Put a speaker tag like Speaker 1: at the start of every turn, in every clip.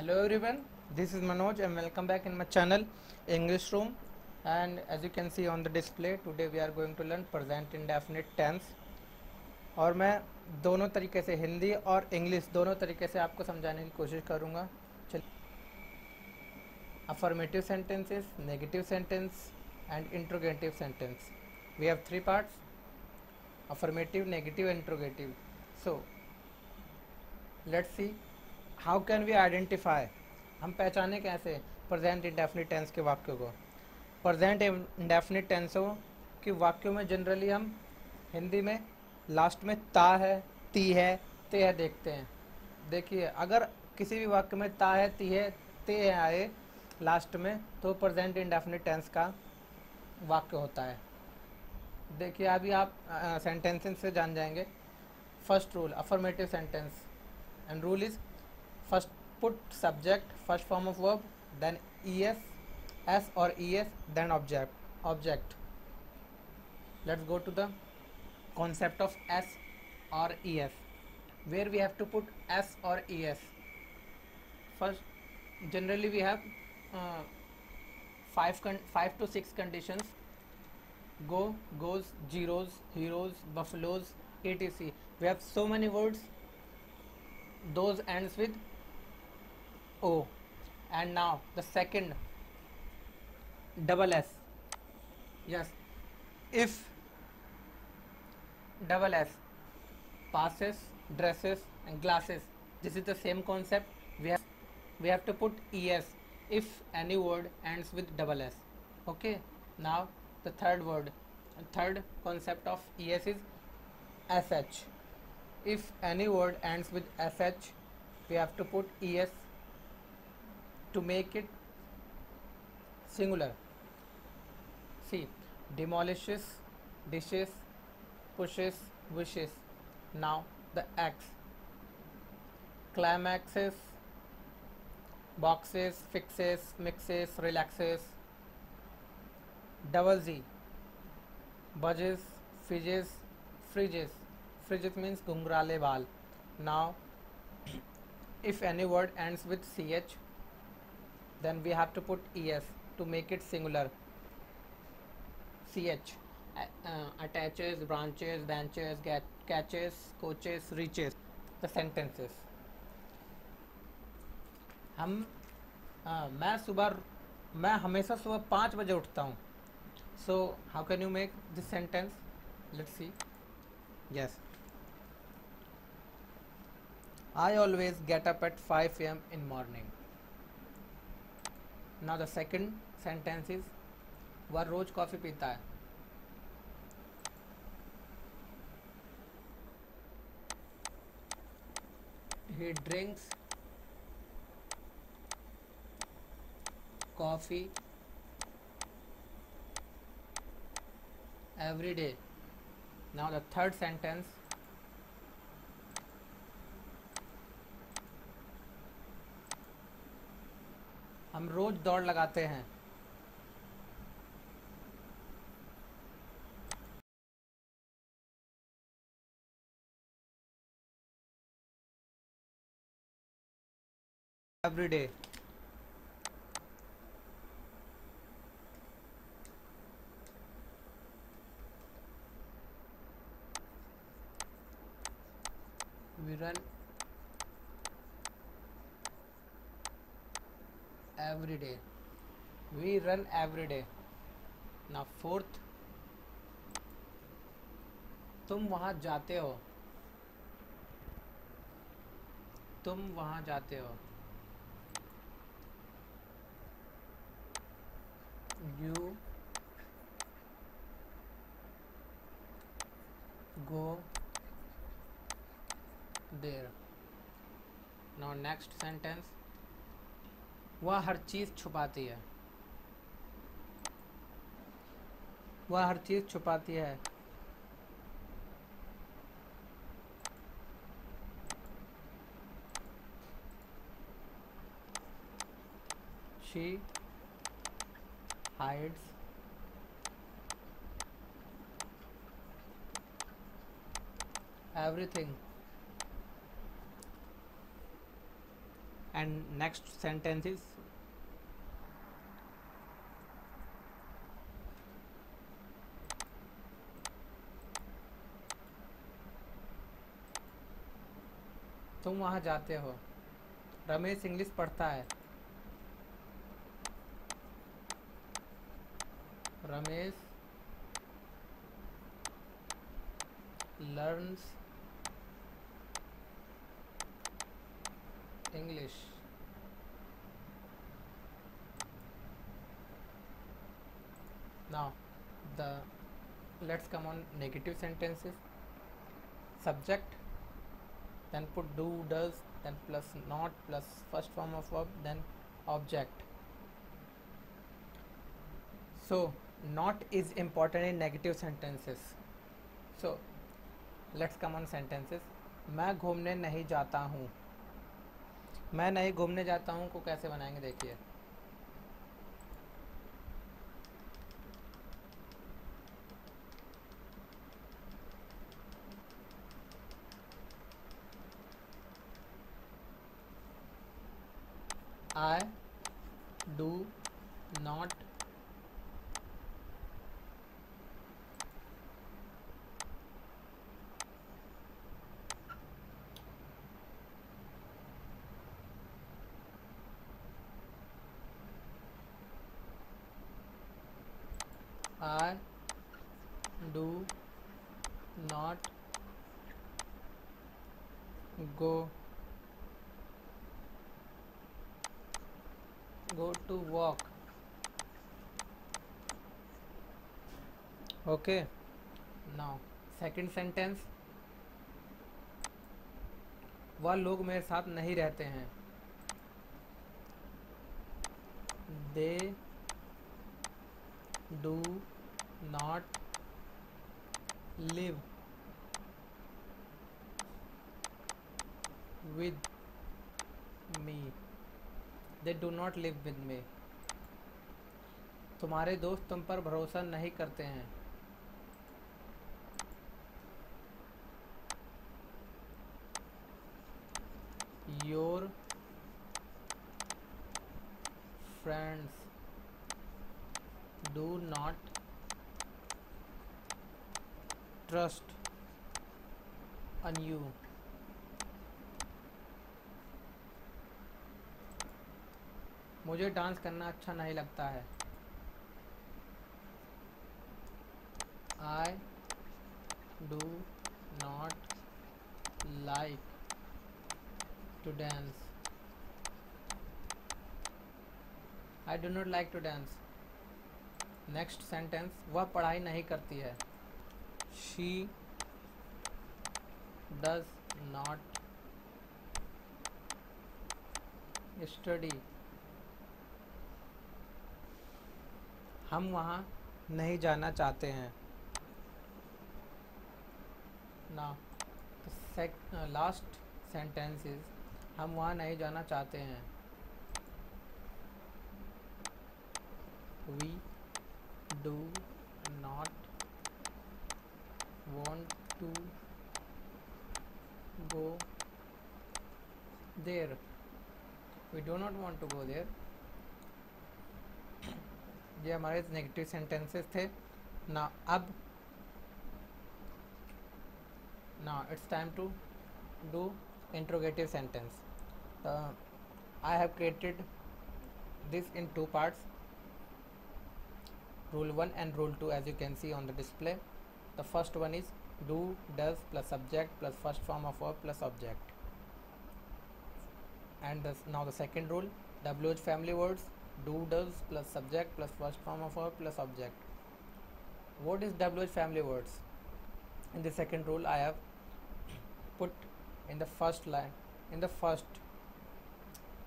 Speaker 1: Hello everyone, this is Manoj and welcome back in my channel English Room. And as you can see on the display, today we are going to learn present indefinite tense. और मैं दोनों तरीके से हिंदी और English दोनों तरीके से आपको समझाने की कोशिश करूँगा. चलिए, affirmative sentences, negative sentence and interrogative sentence. We have three parts: affirmative, negative and interrogative. So let's see how can we identify, हम पहचाने कैसे प्रेजेंट इंडेफिनिट टेंस के वाक्यों को. प्रेजेंट इंडेफिनिट टेंसों के वाक्यों में जनरली हम हिंदी में लास्ट में ता है, ती है, ते है देखते हैं. देखिए, अगर किसी भी वाक्य में ता है, ती है, ते है आए लास्ट में तो प्रेजेंट इंडेफिनिट टेंस का वाक्य होता है. देखिए, अभी आप सेंटेंसेस से जान जाएंगे. First rule, affirmative sentence, and rule is first put subject, first form of verb, then es, s or es, then object. Let's go to the concept of s or es, where we have to put s or es. First, generally we have uh, 5 to 6 conditions: go, goes, zeros, heroes, buffaloes, etc. We have so many words, those ends with o. And now the second, double s. Yes, if double s, passes, dresses and glasses, this is the same concept. We have to put es if any word ends with double s. Okay, now the third concept of es is sh. If any word ends with sh, we have to put es to make it singular. See, demolishes, dishes, pushes, wishes. Now the x, climaxes, boxes, fixes, mixes, relaxes. Double z, budges, fidges, fridges. Fridges means घुंघराले बाल. Now if any word ends with ch, then we have to put es to make it singular. ch, attaches, branches, benches, catches, coaches, reaches. The sentences. मैं हमेशा सुबह 5 बजे उठता हूँ. So how can you make this sentence? Let's see. Yes, I always get up at 5 a.m. in morning. Now the second sentence is, वह रोज coffee पीता है. He drinks coffee every day. Now the third sentence, हम रोज दौड़ लगाते हैं. Every day. We run every day. We run every day. Now fourth, तुम वहाँ जाते हो. तुम वहाँ जाते हो. You go there. Now next sentence, वह हर चीज़ छुपाती है. वह हर चीज़ छुपाती है. She hides everything and next sentence is तुम वहाँ जाते हो। रमेश इंग्लिश पढ़ता है। Ramesh learns English। Now the let's come on negative sentences. Subject, then put do, does, then plus not, plus first form of verb, then object. So not is important in negative sentences. So let's come on sentences. मैं घूमने नहीं जाता हूँ। मैं नहीं घूमने जाता हूँ को कैसे बनाएंगे देखिए। I do not I do not go to walk. Okay, now second sentence, वह लोग मेरे साथ नहीं रहते हैं। They do not live with me। They do not live with me। तुम्हारे दोस्त तुम पर भरोसा नहीं करते हैं। Your friends do not trust on you। मुझे डांस करना अच्छा नहीं लगता है। I do not like to dance। I do not like to dance। Next sentence, वह पढ़ाई नहीं करती है। She does not study। हम वहाँ नहीं जाना चाहते हैं। ना लास्ट सेंटेंस इज हम वहाँ नहीं जाना चाहते हैं। We do not want to go there। We do not want to go there। ये हमारे नेगेटिव सेंटेंसेस थे ना। अब now it's time to do interrogative sentence। I have created this in two parts, rule 1 and rule 2, as you can see on the display. The first one is do, does plus subject plus first form of verb plus object, and now the second rule, WH family words, do, does plus subject plus first form of verb plus object. What is WH family words? In the second rule I have put in the first line, in the first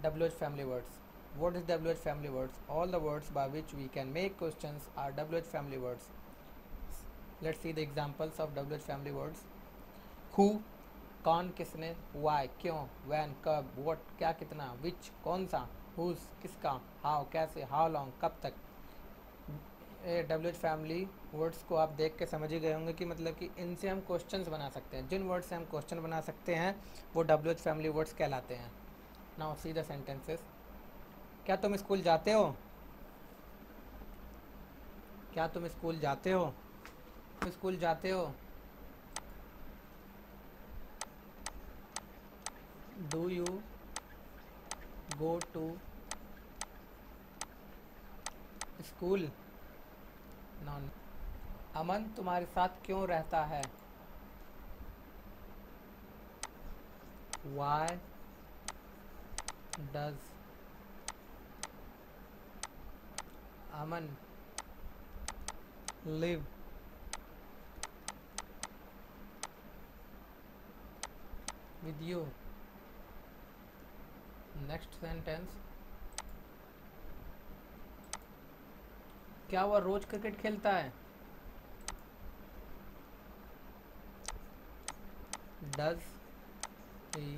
Speaker 1: WH family words. What is WH family words? All the words by which we can make questions are WH family words. Let's see the examples of WH family words. Who, कौन, किसने, why, क्यों, when, कब, what, क्या, कितना, which, कौन सा, whose, किसका, how, कैसे, how long, कब तक। WH फैमिली वर्ड्स को आप देख के समझ ही गए होंगे कि मतलब कि इनसे हम क्वेश्चंस बना सकते हैं। जिन वर्ड से हम क्वेश्चन बना सकते हैं वो WH फैमिली वर्ड्स कहलाते हैं। Now see the sentences. क्या तुम स्कूल जाते हो? क्या तुम स्कूल जाते हो? तुम स्कूल जाते हो? Do you go to school? नॉन। अमन तुम्हारे साथ क्यों रहता है? Why does Aman live with you? Next sentence. क्या वह रोज क्रिकेट खेलता है? Does he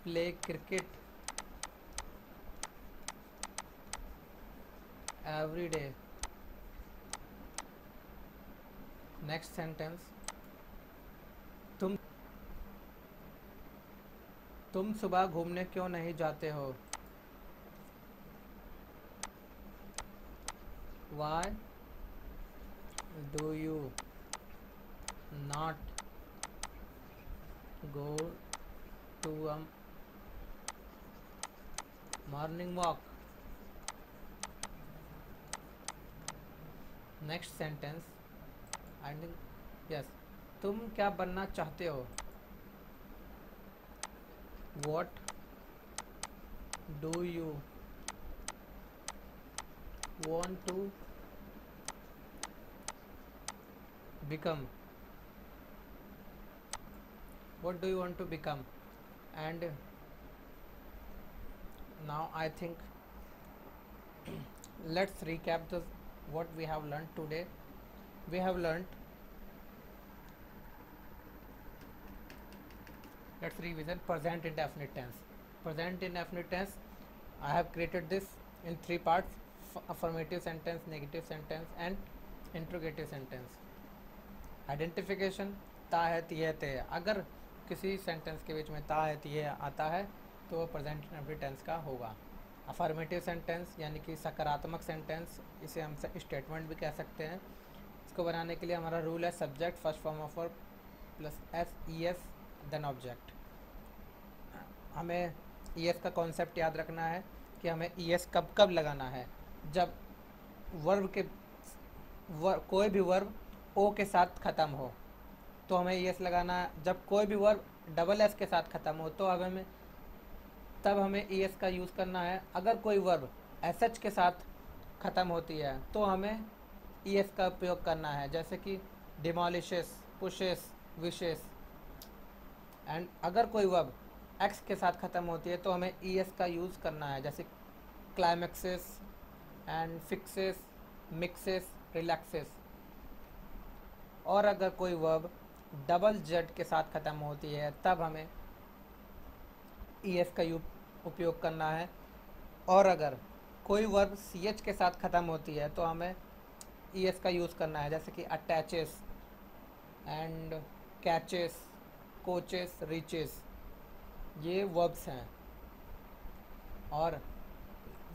Speaker 1: play cricket every day? Next sentence. तुम तुम सुबह घूमने क्यों नहीं जाते हो? Why do you not go to a morning walk? Next sentence. Ending. Yes. तुम क्या बनना चाहते हो? What do you want to become? What do you want to become? And now I think let's recap this what we have learned today. We have learned, let's revision present indefinite tense. Present indefinite tense, I have created this in three parts: affirmative sentence, negative sentence and interrogative sentence. Identification, ता है ती है ते है। अगर किसी sentence के बीच में ता है ती है आता है तो वो प्रेजेंट इंडेफिनिट टेंस का होगा। अफर्मेटिव सेंटेंस यानी कि सकारात्मक सेंटेंस, इसे हम स्टेटमेंट भी कह सकते हैं। इसको बनाने के लिए हमारा रूल है subject first form of verb plus S E S then object. हमें ई एस का कॉन्सेप्ट याद रखना है कि हमें ई एस कब कब लगाना है। जब वर्ब के कोई भी वर्ब ओ के साथ ख़त्म हो तो हमें एस लगाना है। जब कोई भी वर्ब डबल एस के साथ ख़त्म हो तो तब हमें एस का यूज़ करना है। अगर कोई वर्ब एस एच के साथ ख़त्म होती है तो हमें एस का उपयोग करना है, जैसे कि डिमोलिशेस, पुशेस, विशेस। एंड अगर कोई वर्ब एक्स के साथ ख़त्म होती है तो हमें एस का यूज़ करना है, जैसे क्लाइमेक्सेस एंड फिक्सेस, मिक्सेस, रिलैक्सेस। और अगर कोई वर्ब डबल जेड के साथ ख़त्म होती है तब हमें एस का उपयोग करना है। और अगर कोई वर्ब सी एच के साथ ख़त्म होती है तो हमें एस का यूज़ करना है, जैसे कि attaches and catches, coaches, reaches. ये वर्ब्स हैं और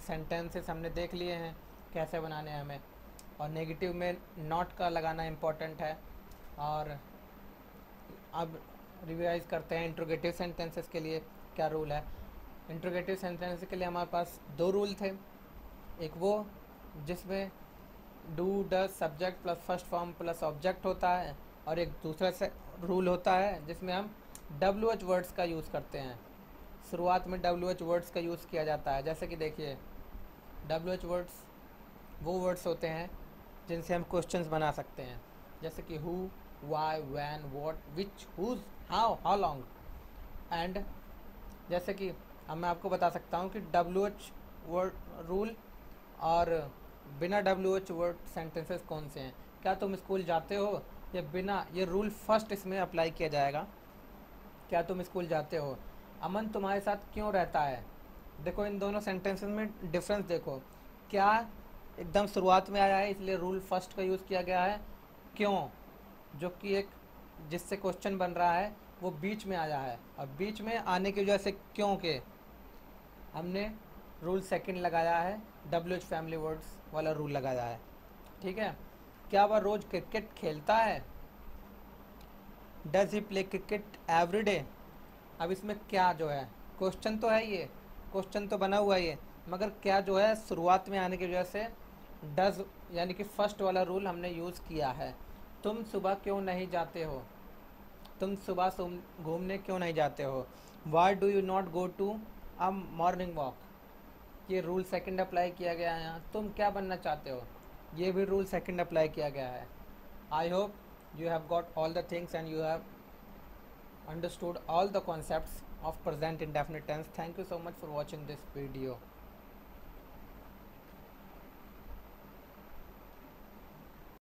Speaker 1: सेंटेंसेस हमने देख लिए हैं कैसे बनाने हैं हमें। और नेगेटिव में नॉट का लगाना इम्पोर्टेंट है। और अब रिवाइज करते हैं इंट्रोगेटिव सेंटेंसेस के लिए क्या रूल है। इंट्रोगेटिव सेंटेंसेस के लिए हमारे पास दो रूल थे। एक वो जिसमें do does subject plus first form plus object होता है, और एक दूसरा से रूल होता है जिसमें हम डब्ल्यू एच वर्ड्स का यूज़ करते हैं। शुरुआत में डब्ल्यू एच वर्ड्स का यूज़ किया जाता है, जैसे कि देखिए डब्ल्यू एच वर्ड्स वो वर्ड्स होते हैं जिनसे हम क्वेश्चंस बना सकते हैं, जैसे कि who, why, when, what, which, whose, how long. And जैसे कि अब मैं आपको बता सकता हूँ कि डब्ल्यू एच वर्ड रूल और बिना डब्ल्यू एच वर्ड सेंटेंसेस कौन से हैं। क्या तुम स्कूल जाते हो, ये बिना, ये रूल फर्स्ट इसमें अप्लाई किया जाएगा। क्या तुम स्कूल जाते हो। अमन तुम्हारे साथ क्यों रहता है। देखो इन दोनों सेंटेंसेस में डिफरेंस देखो, क्या एकदम शुरुआत में आया है इसलिए रूल फर्स्ट का यूज़ किया गया है, क्यों जो कि एक जिससे क्वेश्चन बन रहा है वो बीच में आया है। अब बीच में आने की वजह से क्योंकि हमने रूल सेकंड लगाया है, WH फैमिली वर्ड्स वाला रूल लगाया है। ठीक है, क्या वह रोज़ क्रिकेट खेलता है? Does he play cricket every day? अब इसमें क्या जो है, क्वेश्चन तो है, ये क्वेश्चन तो बना हुआ है ये, मगर क्या जो है शुरुआत में आने की वजह से डज यानी कि फर्स्ट वाला रूल हमने यूज़ किया है। तुम सुबह क्यों नहीं जाते हो? तुम सुबह घूमने क्यों नहीं जाते हो? Why do you not go to a morning walk? ये रूल सेकंड अप्लाई किया गया है यहाँ। तुम क्या बनना चाहते हो? ये भी रूल सेकंड अप्लाई किया गया है। I hope you have got all the things and you have understood all the concepts of present indefinite tense. Thank you so much for watching this video.